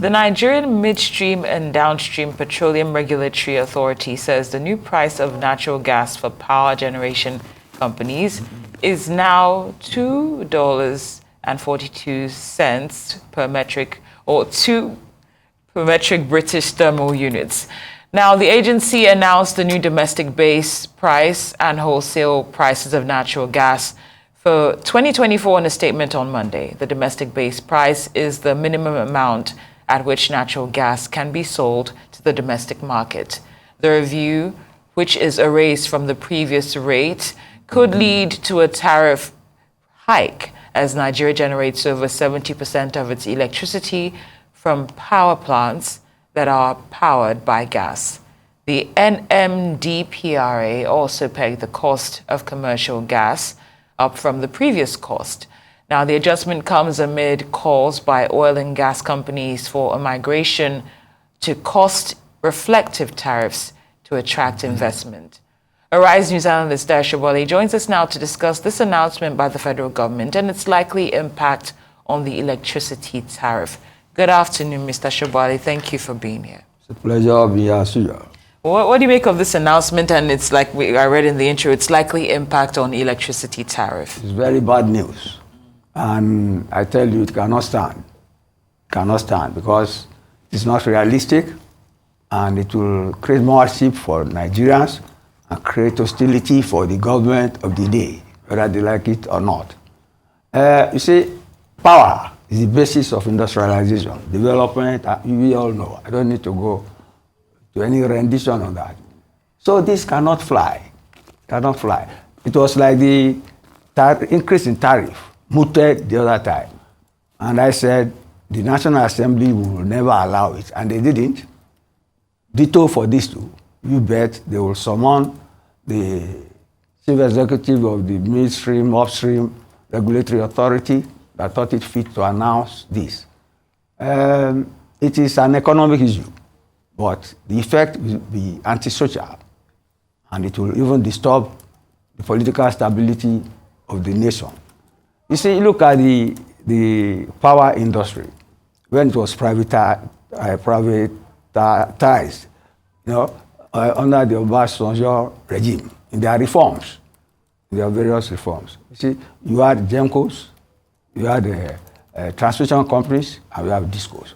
The Nigerian Midstream and Downstream Petroleum Regulatory Authority says the new price of natural gas for power generation companies is now $2.42 per metric, or 2 per metric British thermal units. Now, the agency announced the new domestic base price and wholesale prices of natural gas for 2024 in a statement on Monday. The domestic base price is the minimum amount at which natural gas can be sold to the domestic market. The review, which is a raise from the previous rate, could lead to a tariff hike as Nigeria generates over 70% of its electricity from power plants that are powered by gas. The NMDPRA also pegged the cost of commercial gas up from the previous cost. Now, the adjustment comes amid calls by oil and gas companies for a migration to cost-reflective tariffs to attract investment. Arise News analyst Dayo Sobowale joins us now to discuss this announcement by the federal government and its likely impact on the electricity tariff. Good afternoon, Mr. Sobowale. Thank you for being here. It's a pleasure being here. What do you make of this announcement? And it's like I read in the intro, its likely impact on electricity tariff. It's very bad news. And I tell you, it cannot stand. It cannot stand because it's not realistic and it will create more hardship for Nigerians and create hostility for the government of the day, whether they like it or not. You see, power is the basis of industrialization, development, we all know. I don't need to go to any rendition on that. So this cannot fly, cannot fly. It was like the increase in tariff mooted the other time. And I said, the National Assembly will never allow it, and they didn't. Ditto for this too. You bet they will summon the chief executive of the midstream, upstream regulatory authority that thought it fit to announce this. It is an economic issue, but the effect will be antisocial, and it will even disturb the political stability of the nation. You see, look at the power industry. When it was privatized, under the Obasanjo regime, in their reforms, in their various reforms. You see, you had GEMCOs, you had transmission companies, and you have DISCOs.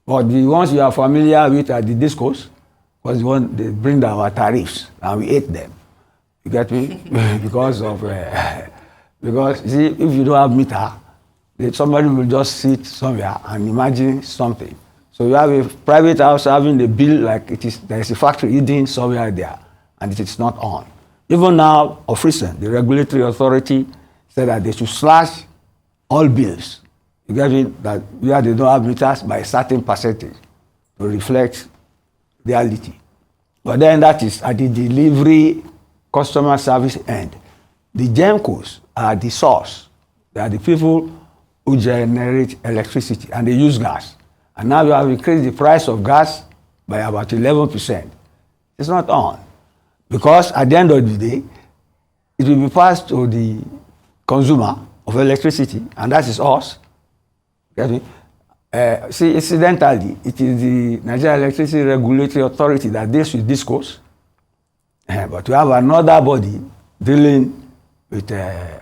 But the ones you are familiar with are the DISCOs, because the one they bring down our tariffs, and we ate them. You get me? because you see, if you don't have meter, somebody will just sit somewhere and imagine something. So you have a private house having a bill like there is a factory hidden somewhere there, and it is not on. Even now, of recent, the regulatory authority said that they should slash all bills. You get it? That where they don't have meters by a certain percentage to reflect reality. But then that is at the delivery customer service end. The GEMCOs are the source. They are the people who generate electricity, and they use gas. And now we have increased the price of gas by about 11%. It's not on. Because at the end of the day, it will be passed to the consumer of electricity, and that is us. Get me? See, incidentally, it is the Nigerian Electricity Regulatory Authority that deals with DISCOs. But we have another body dealing with the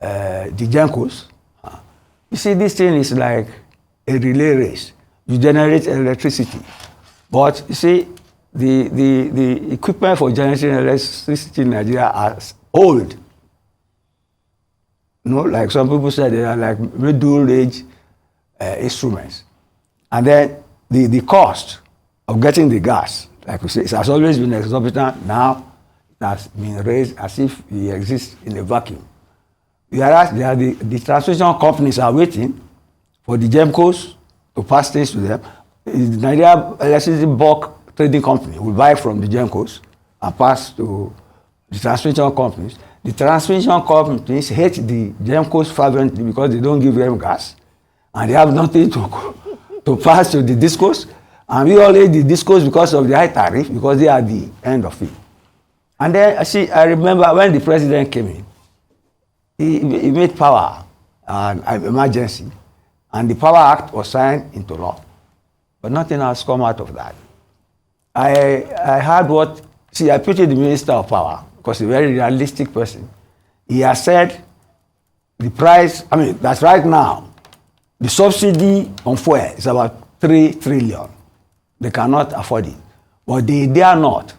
GEMCOs. You see, this thing is like a relay race. You generate electricity. But you see, the equipment for generating electricity in Nigeria are old. You know, like some people say they are like middle-age instruments. And then the cost of getting the gas, like we say, it has always been exorbitant. Now it has been raised as if it exists in a vacuum. Whereas the transmission companies are waiting for the GEMCOs to pass things to them. The Nigeria Electricity Bulk Trading Company will buy from the GEMCOs and pass to the transmission companies. The transmission companies hate the GEMCOs fervently because they don't give them gas, and they have nothing to pass to the DISCOs. And we all hate the DISCOs because of the high tariff, because they are the end of it. And then, I remember when the president came in, he made power an emergency, and the Power Act was signed into law. but nothing has come out of that. I heard what, see, I put in the Minister of Power, because he's a very realistic person. He has said the price, I mean, that's right now, the subsidy on fuel is about 3 trillion. They cannot afford it. But they dare not.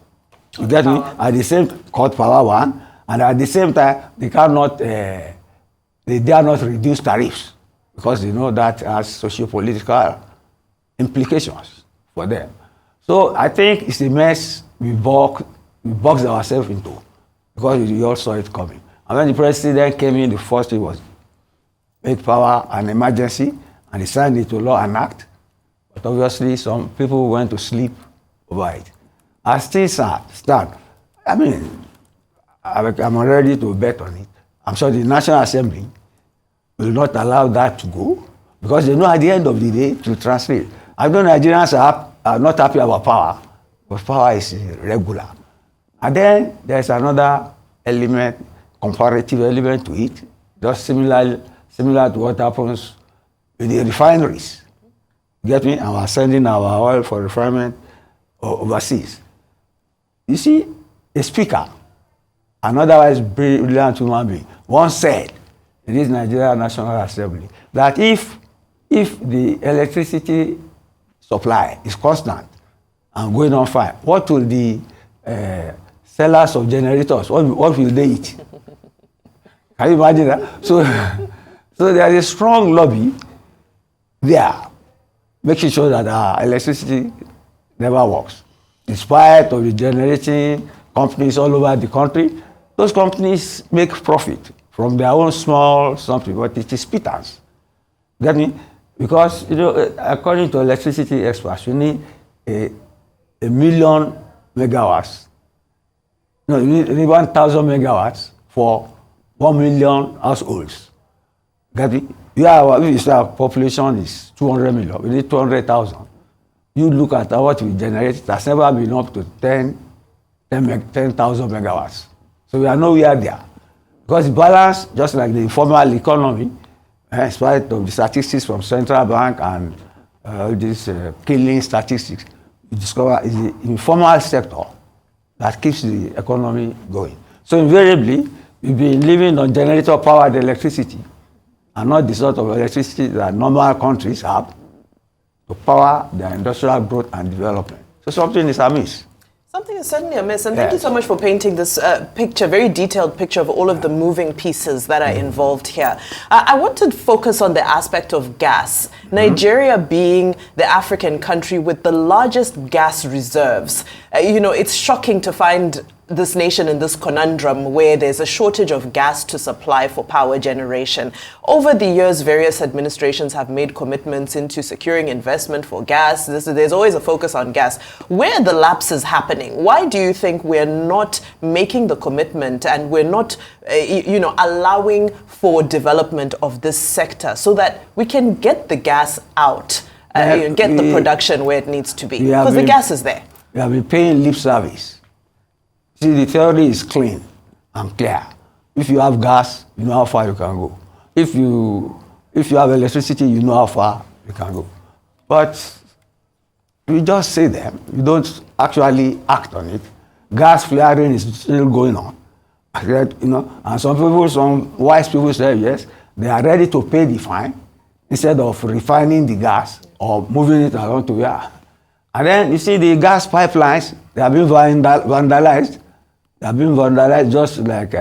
You get me? At the same cut power one, and at the same time, they cannot, they dare not reduce tariffs, because they know that has socio-political implications for them. So I think it's a mess we boxed ourselves into, because we all saw it coming. And when the president came in, the first thing was make power an emergency, and he signed it to law and act. But obviously, some people went to sleep over it. I still stand. I mean, I'm ready to bet on it. I'm sure the National Assembly will not allow that to go, because they know at the end of the day to translate. I know Nigerians are not happy about power, but power is regular. And then there's another element, comparative element to it, just similar to what happens with the refineries. You get me? And we're sending our oil for refinement overseas. You see, a speaker, an otherwise brilliant human being, once said in this Nigeria National Assembly that if the electricity supply is constant and going on fine, what will the sellers of generators, what will they eat? Can you imagine that? So there is a strong lobby there, making sure that our electricity never works. In spite of the generating companies all over the country, those companies make profit from their own small something, but it is pittance. Get me? Because, you know, according to electricity experts, you need a million megawatts. No, you need 1,000 megawatts for 1 million households. Get me? If our population is 200 million, we need 200,000. You look at what we generate, it has never been up to 10,000 megawatts. So we are nowhere there. Because the balance, just like the informal economy, in spite of the statistics from central bank and these killing statistics, we discover is the informal sector that keeps the economy going. So invariably, we've been living on generator-powered electricity, and not the sort of electricity that normal countries have to power their industrial growth and development. So something is amiss. Something is certainly amiss, and thank you so much for painting this picture, very detailed picture of all of the moving pieces that are involved here. I want to focus on the aspect of gas. Nigeria being the African country with the largest gas reserves. You know, it's shocking to find this nation in this conundrum where there's a shortage of gas to supply for power generation. Over the years, various administrations have made commitments into securing investment for gas. There's always a focus on gas. Where are the lapses happening? Why do you think we're not making the commitment and we're not, allowing for development of this sector so that we can get the gas out, get the production where it needs to be? Because the gas is there. We have been paying lip service. See, the theory is clean and clear. If you have gas, you know how far you can go. If you have electricity, you know how far you can go. But we just say them. We don't actually act on it. Gas flaring is still going on. And some wise people say, yes, they are ready to pay the fine instead of refining the gas or moving it around to where. And then you see the gas pipelines, they have been vandalized. They have been vandalized just like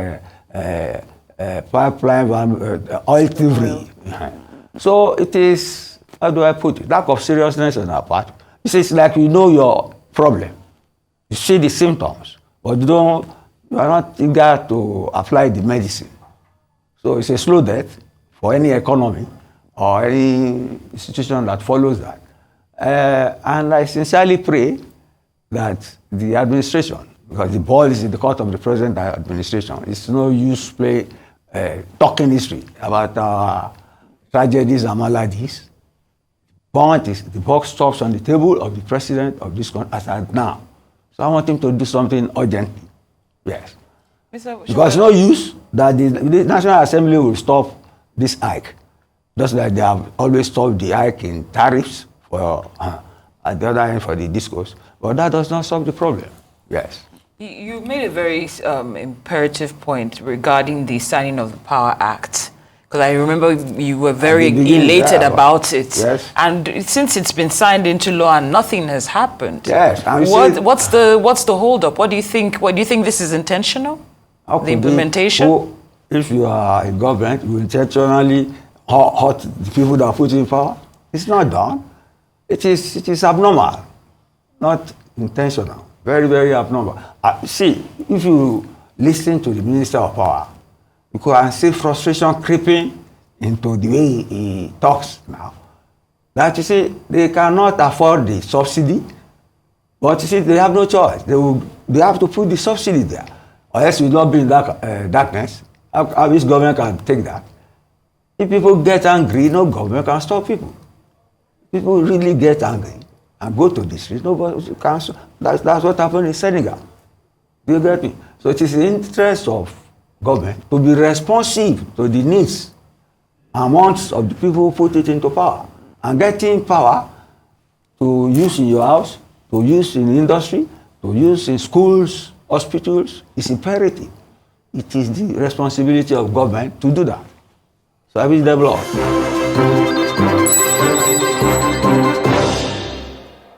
pipeline, oil thievery. So it is, how do I put it, lack of seriousness on our part. It's like you know your problem. You see the symptoms, but you are not eager to apply the medicine. So it's a slow death for any economy or any institution that follows that. And I sincerely pray that the administration, because the ball is in the court of the present administration, it's no use talking history about our tragedies and maladies. Point is, the buck stops on the table of the president of this country as at now. So I want him to do something urgently. Yes. Because no use that the National Assembly will stop this hike, just like they have always stopped the hike in tariffs for at the other end for the discourse. But that does not solve the problem. Yes. You made a very imperative point regarding the signing of the Power Act. Because I remember you were very elated about it. Yes. And since it's been signed into law and nothing has happened. Yes. What's the holdup? What do you think? What do you think this is intentional? The implementation? If you are in government, you intentionally hurt the people that are put in power. It's not done. It is abnormal, not intentional. Very, very abnormal. See, if you listen to the Minister of Power, you can see frustration creeping into the way he talks now. That you see, they cannot afford the subsidy, but you see, they have no choice. They have to put the subsidy there, or else we will not be in darkness. How this government can take that? If people get angry, no government can stop people. People really get angry and go to the streets. Nobody can. That's what happened in Senegal. Do you get me? So it is the interest of government to be responsive to the needs and wants of the people who put it into power. And getting power to use in your house, to use in industry, to use in schools, hospitals, is imperative. It is the responsibility of government to do that. So I wish them luck.